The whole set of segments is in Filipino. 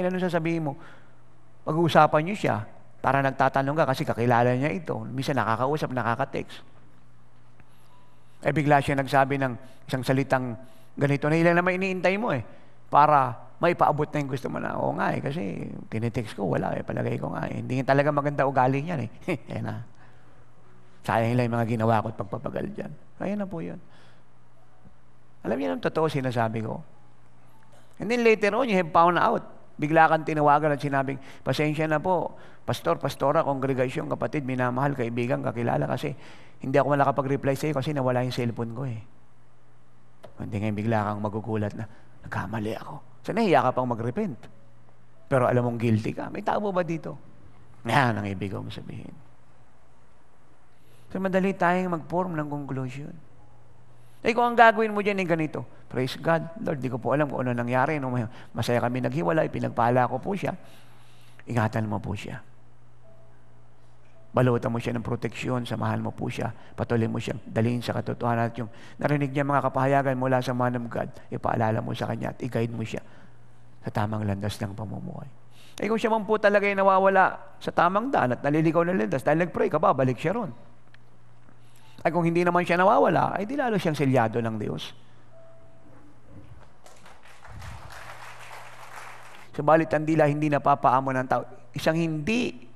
Ano sasabihin mo? Pag-uusapan niyo siya, para nagtatanong ka kasi kakilala niya ito. Minsan nakakausap, nakaka-text. Bigla siya nagsabi ng isang salitang ganito na ilan naman iniintay mo para may paabot na yung gusto mo na. Oo nga kasi tinitext ko, wala palagay ko nga Hindi talaga maganda ugali niyan Yan na. Sayang lang yung mga ginawa ko at pagpapagal dyan. Kaya na po yun. Alam niyo ang totoo sinasabi ko. And then later on, you have found out. Bigla kang tinawagan at sinabing, pasensya na po, pastor, pastora, kongregasyon, kapatid, minamahal, kaibigan, kakilala kasi hindi ako nakapag-reply sa iyo kasi nawala yung cellphone ko Hindi ngayon bigla kang magugulat na, nagkamali ako. So nahiya ka pang mag-repent. Pero alam mong guilty ka. May tao ba dito? Yan ang ibig kong sabihin. So madali tayong mag-form ng conclusion. Kung ang gagawin mo dyan ganito, praise God, Lord, di ko po alam kung ano nangyari. Masaya kami naghiwalay, pinagpala ko po siya. Ingatan mo po siya. Balutan mo siya ng proteksyon, samahan mo po siya, patuloy mo siyang dalhin sa katotohanan at yung narinig niya mga kapahayagan mula sa man of God, ipaalala mo sa kanya at i-guide mo siya sa tamang landas ng pamumuhay. Kung siya man po talaga ay nawawala sa tamang daan at naliligaw ng landas, dahil nag-pray ka ba, balik siya ron. Kung hindi naman siya nawawala, di lalo siyang selyado ng Diyos. Subalit ang dila hindi napapaamo ng tao. Isang hindi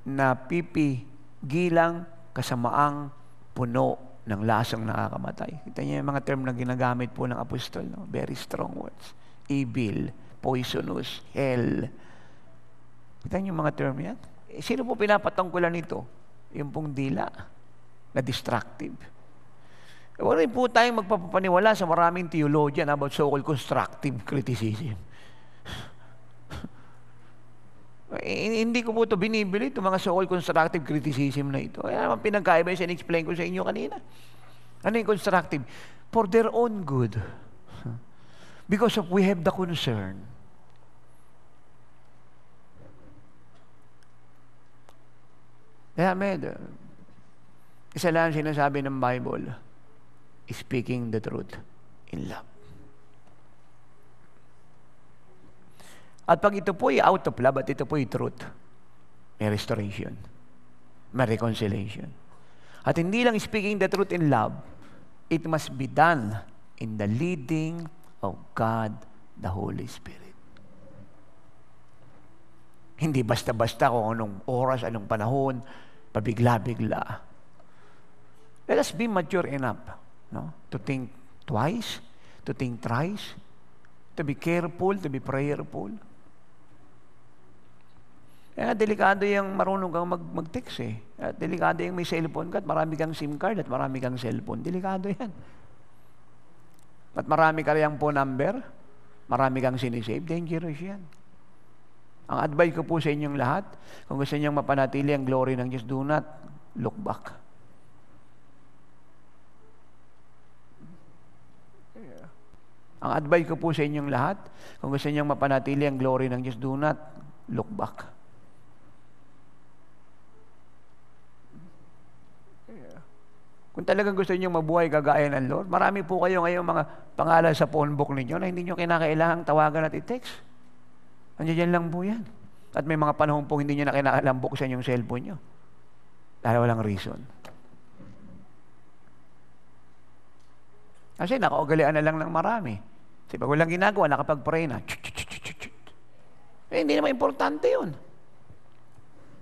na pipigilang kasamaang puno ng lasang nakakamatay. Kita niyo yung mga term na ginagamit po ng apostol. Very strong words. Evil, poisonous, hell. Kita niyo yung mga term yan? Sino po pinapatungkulan nito? Yung pong dila na destructive. Wala rin po tayong magpapaniwala sa maraming theologian about so-called constructive criticism. Hindi ko po ito binibili, itong mga so-called constructive criticism na ito. Kaya naman pinagkaiba yung in-explain ko sa inyo kanina. Ano yung constructive? For their own good. Because of we have the concern. Kaya isa lang sinasabi ng Bible, speaking the truth in love. At pag ito po ay out of love, at ito po ay truth, may restoration, may reconciliation. At hindi lang speaking the truth in love, it must be done in the leading of God, the Holy Spirit. Hindi basta-basta kung anong oras, anong panahon, pabigla-bigla. Let us be mature enough to think twice, to think thrice, to be careful, to be prayerful. Kaya delikado yung marunong kang mag-text At delikado yung may cellphone ka at marami kang SIM card at marami kang cellphone. Delikado yan. At marami ka riyang phone number, marami kang sinisave, dangerous yan. Ang advice ko po sa inyong lahat, kung gusto niyong mapanatili ang glory ng Diyos, do not look back. Ang advice ko po sa inyong lahat, kung gusto niyong mapanatili ang glory ng Diyos, do not look back. Kung talagang gusto niyo mabuhay kagaya ng Lord, marami po kayo ngayong mga pangalan sa phone book ninyo na hindi niyo kinakailangang tawagan at i-text. Nandiyan lang po yan. At may mga panahon po hindi niyo na kinakailangang buksan yung cellphone niyo. Dahil walang reason. Kasi nakaugalian na lang ng marami. Kasi pag walang ginagawa, nakapag-pray na. Hindi naman importante yun.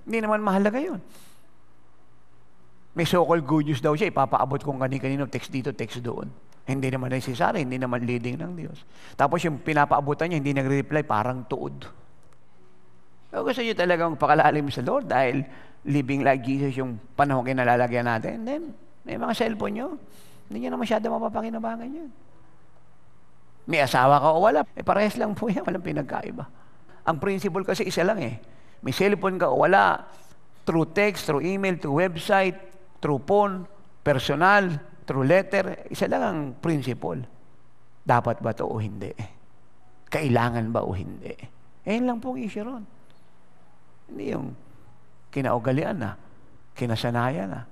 Hindi naman mahalaga yun. May so-called good news daw siya, ipapaabot kung kanino, text dito, text doon. Hindi naman necessary, hindi naman leading ng Diyos. Tapos yung pinapaabutan niya, hindi nagre-reply, parang tuod. So, gusto niyo talagang pakalalim sa Lord dahil living like Jesus yung panahon kinalalagyan natin. Then, may mga cellphone niyo, hindi niyo na masyado mapapakinabangan yun. May asawa ka o wala, parehas lang po yan, walang pinagkaiba. Ang principle kasi isa lang May cellphone ka o wala, through text, through email, through website, through phone, personal, through letter, isa lang ang principle. Dapat ba ito o hindi? Kailangan ba o hindi? Yan lang pong issue ron. Hindi yung kinaugalian na, kinasanayan na.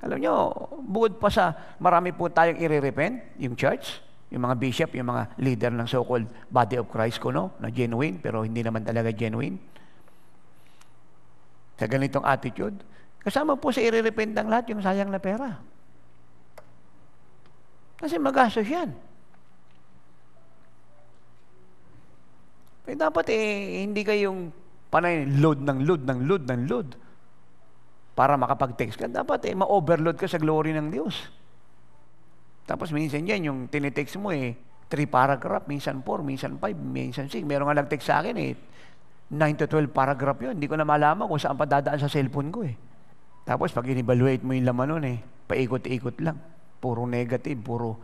Alam nyo, bukod pa sa marami po tayong i-repent, yung church, Yung mga bishop, yung mga leader ng so-called body of Christ ko, no? Na genuine, pero hindi naman talaga genuine. Sa ganitong attitude, kasama po sa irerepentang lahat yung sayang na pera. Kasi magastos yan. Eh, dapat hindi kayong panay load para makapag-text ka. Dapat ma-overload ka sa glory ng Diyos. Tapos minsan yan, yung tinitext mo 3 paragraph, minsan 4, minsan 5, minsan 6. Meron nga nag-text sa akin 9 to 12 paragraph yun. Hindi ko na malaman kung saan pa dadaan sa cellphone ko Tapos pag in-evaluate mo yung laman nun paikot-ikot lang. Puro negative, puro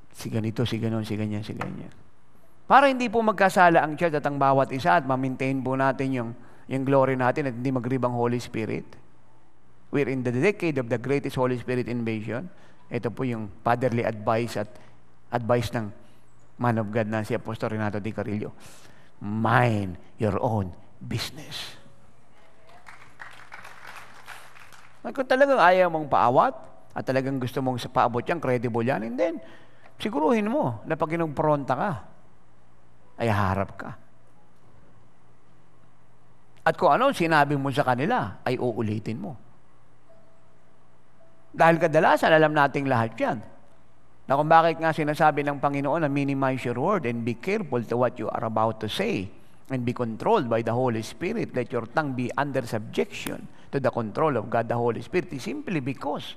si ganito, si ganon, si ganyan, si ganyan. Para hindi po magkasala ang church at ang bawat isa at ma-maintain po natin yung glory natin at hindi magribang Holy Spirit. We're in the decade of the greatest Holy Spirit invasion. Ito po yung fatherly advice at advice ng man of God na si Apostol Renato Di Carillo. Mind your own business. Kung talagang ayaw mong paawat at talagang gusto mong paabot yan, credible yan, and then siguruhin mo na pag inumpronta ka, ay harap ka. At kung ano sinabi mo sa kanila, ay uulitin mo. Dahil kadalasan, alam nating lahat yan. Na kung bakit nga sinasabi ng Panginoon na minimize your word and be careful to what you are about to say and be controlled by the Holy Spirit. Let your tongue be under subjection to the control of God the Holy Spirit. Simply because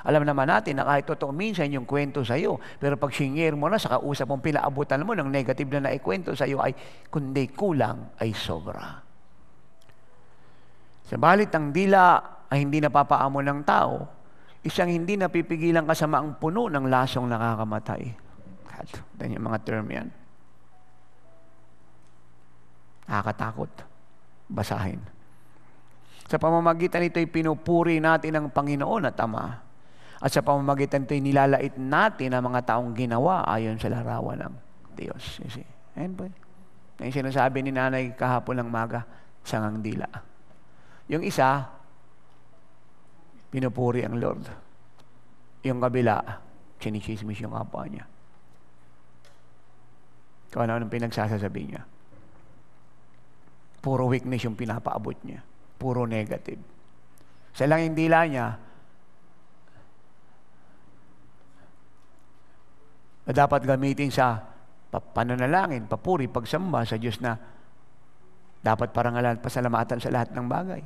alam naman natin na kahit totoo minsan yung kwento sa iyo, pero pag sinyer mo na sa kausap mong pinaabutan mo ng negative na naikwento sa iyo ay kundi kulang ay sobra. Sa balit ng dila ay hindi napapaamo ng tao, isang hindi napipigilang kasamaang puno ng lasong nakakamatay. Dan yung mga term yan. Nakakatakot. Basahin. Sa pamamagitan nito'y pinupuri natin ang Panginoon at Ama. At sa pamamagitan nito'y nilalait natin ang mga taong ginawa ayon sa larawan ng Diyos. You see? Ayan po. Yung sinasabi ni nanay kahapon ng maga, sangang dila. Yung isa, pinupuri ang Lord. Yung kabila, chinichismis yung kapwa niya. Kung ano pinagsasasabi niya. Puro weakness yung pinapaabot niya. Puro negative. Sa lang yung dila niya, na dapat gamitin sa pananalangin, papuri, pagsamba sa Diyos na dapat parangalan, pasalamatan sa lahat ng bagay.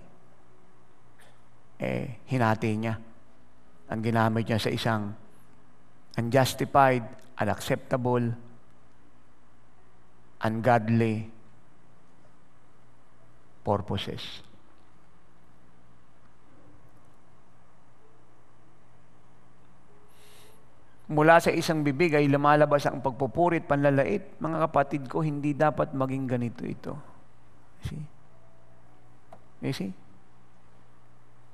Hinati niya. Ang ginamit niya sa isang unjustified, unacceptable, ungodly purposes. Mula sa isang bibig ay lumalabas ang pagpupurit, panlalait. Mga kapatid ko, hindi dapat maging ganito ito. See? You see?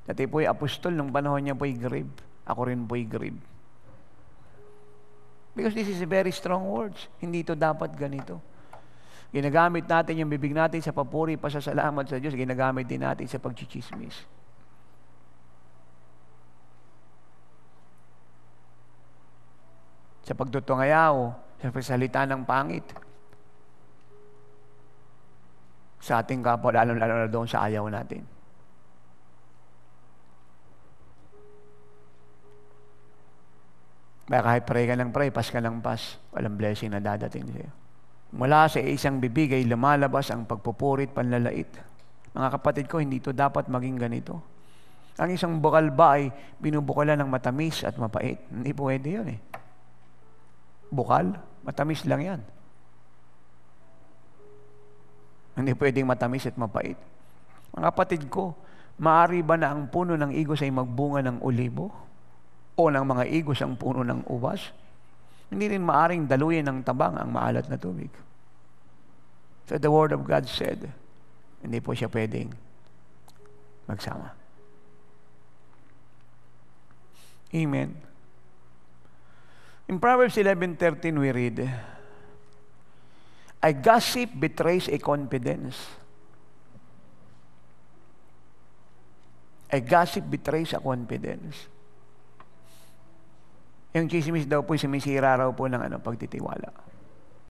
Dati po'y apostol, nung panahon niya po'y grave. Ako rin po'y grave. Because this is a very strong words. Hindi ito dapat ganito. Ginagamit natin yung bibig natin sa papuri, pasasalamat sa Diyos. Ginagamit din natin sa pagchichismis. Sa pagtutungayaw, sa pagsalita ng pangit. Sa ating kapwa, lalo na doon sa ayaw natin. Kaya kahit pray ka ng pray, pas ka ng pas, walang blessing na dadating sa'yo. Mula sa isang bibig ay lumalabas ang pagpupurit, panlalait. Mga kapatid ko, hindi ito dapat maging ganito. Ang isang bukal ba ay binubukalan ng matamis at mapait? Hindi pwede yun Bukal, matamis lang yan. Hindi pwedeng matamis at mapait. Mga kapatid ko, maaari ba na ang puno ng igos ay magbunga ng olibo? O ng mga igos ang puno ng ubas? Hindi rin maaring daluyan ng tabang ang maalat na tubig. So the Word of God said, hindi po siya pwedeng magsama. Amen. In Proverbs 11:13 we read, a gossip betrays a confidence. A gossip betrays a confidence. Yung chismis daw po, sumisira raw po ng pagtitiwala.